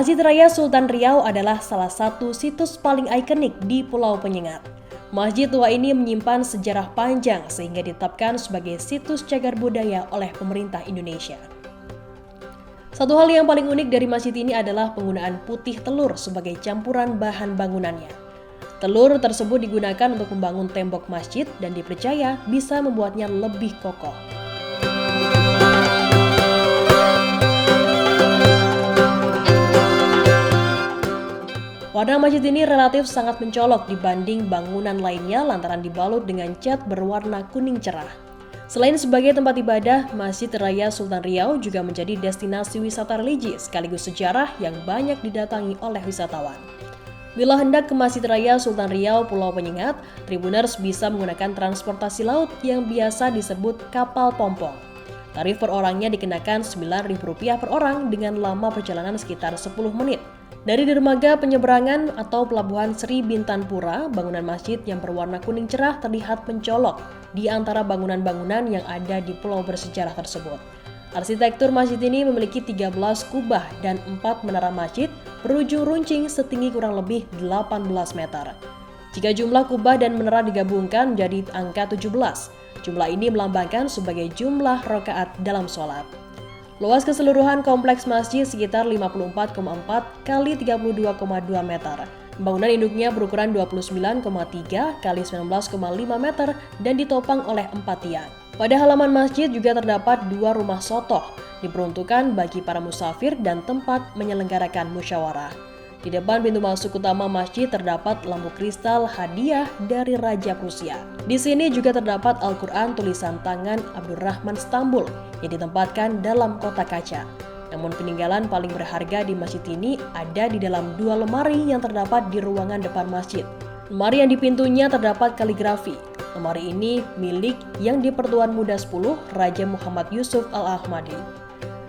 Masjid Raya Sultan Riau adalah salah satu situs paling ikonik di Pulau Penyengat. Masjid tua ini menyimpan sejarah panjang sehingga ditetapkan sebagai situs cagar budaya oleh pemerintah Indonesia. Satu hal yang paling unik dari masjid ini adalah penggunaan putih telur sebagai campuran bahan bangunannya. Telur tersebut digunakan untuk membangun tembok masjid dan dipercaya bisa membuatnya lebih kokoh. Warna masjid ini relatif sangat mencolok dibanding bangunan lainnya lantaran dibalut dengan cat berwarna kuning cerah. Selain sebagai tempat ibadah, Masjid Raya Sultan Riau juga menjadi destinasi wisata religi sekaligus sejarah yang banyak didatangi oleh wisatawan. Bila hendak ke Masjid Raya Sultan Riau, Pulau Penyengat, Tribuners bisa menggunakan transportasi laut yang biasa disebut kapal pompong. Tarif per orangnya dikenakan Rp9.000 per orang dengan lama perjalanan sekitar 10 menit. Dari dermaga penyeberangan atau pelabuhan Sri Bintanpura, bangunan masjid yang berwarna kuning cerah terlihat mencolok di antara bangunan-bangunan yang ada di pulau bersejarah tersebut. Arsitektur masjid ini memiliki 13 kubah dan 4 menara masjid berujung runcing setinggi kurang lebih 18 meter. Jika jumlah kubah dan menara digabungkan menjadi angka 17, jumlah ini melambangkan sebagai jumlah rakaat dalam sholat. Luas keseluruhan kompleks masjid sekitar 54,4 kali 32,2 meter. Bangunan induknya berukuran 29,3 kali 19,5 meter dan ditopang oleh 4 tiang. Pada halaman masjid juga terdapat 2 rumah sotoh, diperuntukkan bagi para musafir dan tempat menyelenggarakan musyawarah. Di depan pintu masuk utama masjid terdapat lampu kristal hadiah dari Raja Prusia. Di sini juga terdapat Al-Quran tulisan tangan Abdurrahman Stambul yang ditempatkan dalam kotak kaca. Namun peninggalan paling berharga di masjid ini ada di dalam 2 lemari yang terdapat di ruangan depan masjid. Lemari yang di pintunya terdapat kaligrafi. Lemari ini milik Yang di-Pertuan Muda 10 Raja Muhammad Yusuf Al-Ahmadi.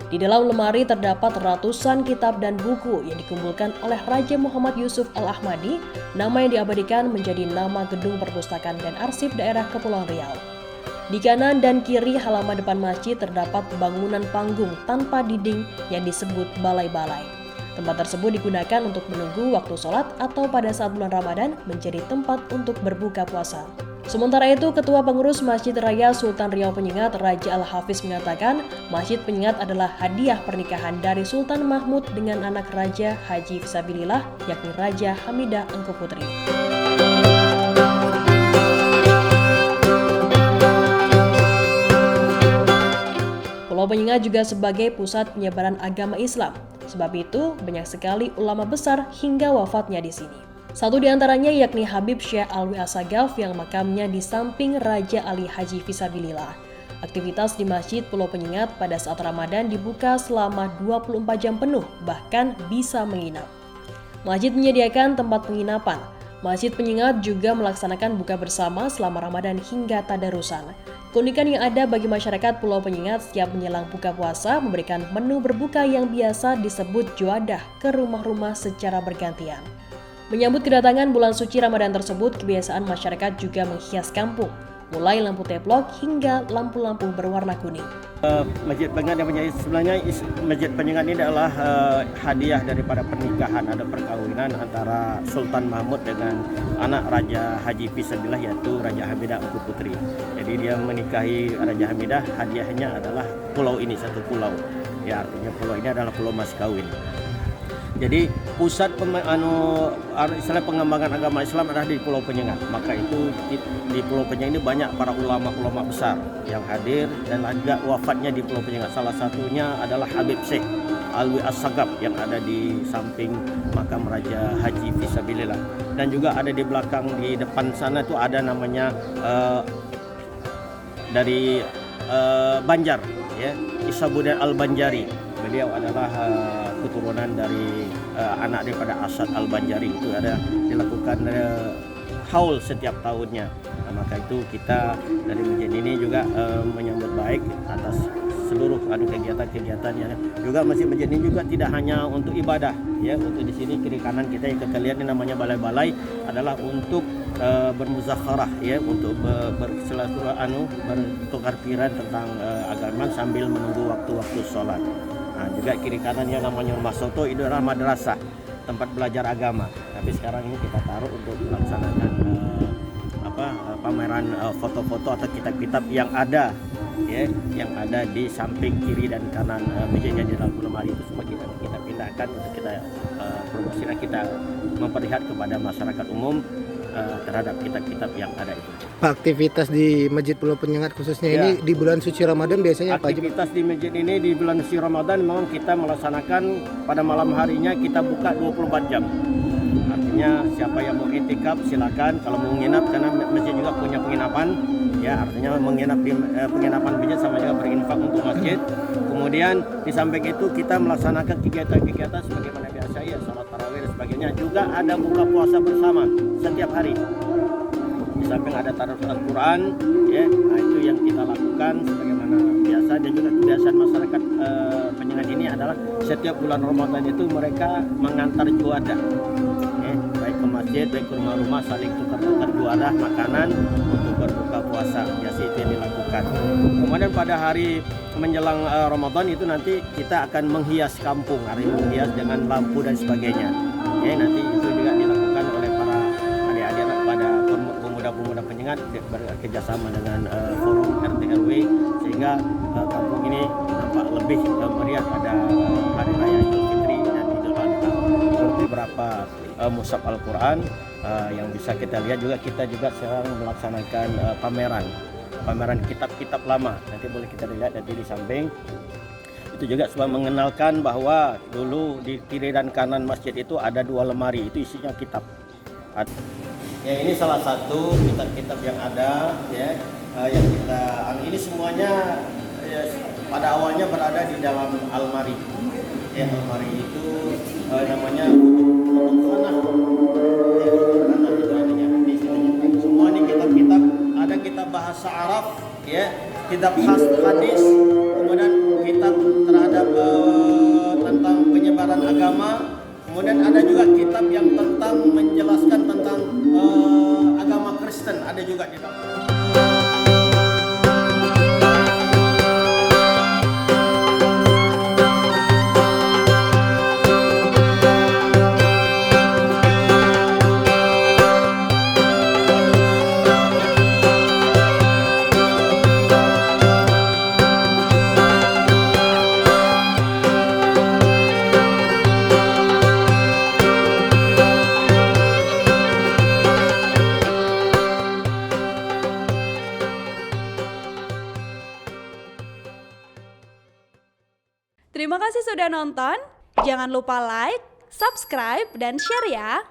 Di dalam lemari terdapat ratusan kitab dan buku yang dikumpulkan oleh Raja Muhammad Yusuf Al-Ahmadi, nama yang diabadikan menjadi nama Gedung Perpustakaan dan Arsip Daerah Kepulauan Riau. Di kanan dan kiri halaman depan masjid terdapat bangunan panggung tanpa dinding yang disebut balai-balai. Tempat tersebut digunakan untuk menunggu waktu sholat atau pada saat bulan Ramadan menjadi tempat untuk berbuka puasa. Sementara itu, Ketua Pengurus Masjid Raya Sultan Riau Penyengat, Raja Al-Hafiz mengatakan, Masjid Penyengat adalah hadiah pernikahan dari Sultan Mahmud dengan anak Raja Haji Fisabilillah, yakni Raja Hamidah Engku Putri. Pulau Penyengat juga sebagai pusat penyebaran agama Islam. Sebab itu, banyak sekali ulama besar hingga wafatnya di sini. Satu di antaranya yakni Habib Syekh Alwi Assagaf yang makamnya di samping Raja Ali Haji Fisabilillah. Aktivitas di Masjid Pulau Penyengat pada saat Ramadan dibuka selama 24 jam penuh, bahkan bisa menginap. Masjid menyediakan tempat penginapan. Masjid Penyengat juga melaksanakan buka bersama selama Ramadan hingga tadarusan. Keunikan yang ada bagi masyarakat Pulau Penyengat setiap menjelang buka puasa memberikan menu berbuka yang biasa disebut juadah ke rumah-rumah secara bergantian. Menyambut kedatangan bulan suci Ramadan tersebut, kebiasaan masyarakat juga menghias kampung, mulai lampu teplok hingga lampu-lampu berwarna kuning. Masjid Penyengat yang sebenarnya Masjid Penyengat ini adalah hadiah daripada pernikahan, ada perkawinan antara Sultan Mahmud dengan anak Raja Haji Fisabilillah yaitu Raja Hamidah Engku Putri. Jadi dia menikahi Raja Hamidah, hadiahnya adalah pulau ini, satu pulau. Ya, artinya pulau ini adalah pulau mas kawin. Jadi pusat istilah pengembangan agama Islam adalah di Pulau Penyengat. Maka itu di Pulau Penyengat ini banyak para ulama-ulama besar yang hadir dan juga wafatnya di Pulau Penyengat. Salah satunya adalah Habib Syekh Alwi Assagaf yang ada di samping makam Raja Haji Fisabilillah. Dan juga ada di belakang di depan sana itu ada namanya dari Banjar, ya, Isabuddin Al-Banjari. Beliau adalah keturunan dari anak daripada Asad Al-Banjari. Itu ada dilakukan haul setiap tahunnya. Nah, maka itu kita dari masjid ini juga menyambut baik atas seluruh kegiatan-kegiatannya. Juga masjid ini juga tidak hanya untuk ibadah, ya. Untuk di sini kiri kanan kita yang kita lihat ini namanya balai-balai adalah untuk bermuzakharah, ya, untuk bersilaturahmi, bertukar pikiran tentang agama sambil menunggu waktu-waktu sholat. Nah, juga kiri kanannya namanya rumah soto, itu adalah madrasah, tempat belajar agama. Tapi sekarang ini kita taruh untuk melaksanakan pameran foto-foto atau kitab-kitab yang ada, ya, yang ada di samping kiri dan kanan mejanya di dalam lemari itu semua kita pindahkan untuk kita promosikan, kita memperlihat kepada masyarakat umum terhadap kitab-kitab yang ada itu. Pak, aktivitas di Masjid Pulau Penyengat khususnya Ya. ini di bulan suci Ramadan biasanya apa aja? Aktivitas di masjid ini di bulan suci Ramadan memang kita melaksanakan pada malam harinya kita buka 24 jam. Artinya siapa yang mau itikaf silakan, kalau mau menginap karena masjid juga punya penginapan, ya artinya menginap di penginapan masjid sama juga berinfak untuk masjid. Kemudian di samping itu kita melaksanakan kegiatan-kegiatan sebagaimana biasa, ya salat tarawih dan sebagainya. Juga ada buka puasa bersama setiap hari. Di samping ada tadarus Al-Quran, ya, nah itu yang kita lakukan sebagaimana biasa. Dan juga kebiasaan masyarakat Penyengat ini adalah setiap bulan Ramadan itu mereka mengantar juadah, ya, baik ke masjid, baik ke rumah-rumah, saling tukar-tukar juadah makanan untuk berbuka puasa. Biasa itu yang dilakukan. Kemudian pada hari menjelang Ramadan itu nanti kita akan menghias kampung, hari menghias dengan lampu dan sebagainya. Ya, nanti itu juga dilakukan oleh para adik-adik pada pemuda-pemuda Penyengat bekerjasama dengan forum RT RW, sehingga kampung ini nampak lebih meriah pada hari raya Idul Fitri dan Idul Adha. Beberapa mushaf Al-Quran yang bisa kita lihat, juga kita juga sekarang melaksanakan pameran kitab-kitab lama. Nanti boleh kita lihat nanti di samping. Itu juga supaya mengenalkan bahwa dulu di kiri dan kanan masjid itu ada 2 lemari, itu isinya kitab. Ya, ini salah satu kitab-kitab yang ada, ya, yang kita ini semuanya ya, pada awalnya berada di dalam almari. Ya, almari itu namanya kutubkhanah. Ya, kutubkhanah itu adanya di sini. Semua ini kitab-kitab, ada kitab bahasa Arab, ya, kitab hadis, kemudian kitab terhadap tentang penyebaran agama. Kemudian ada juga kitab yang tentang menjelaskan tentang agama Kristen, ada juga di dalam. Terima kasih sudah nonton. Jangan lupa like, subscribe, dan share ya.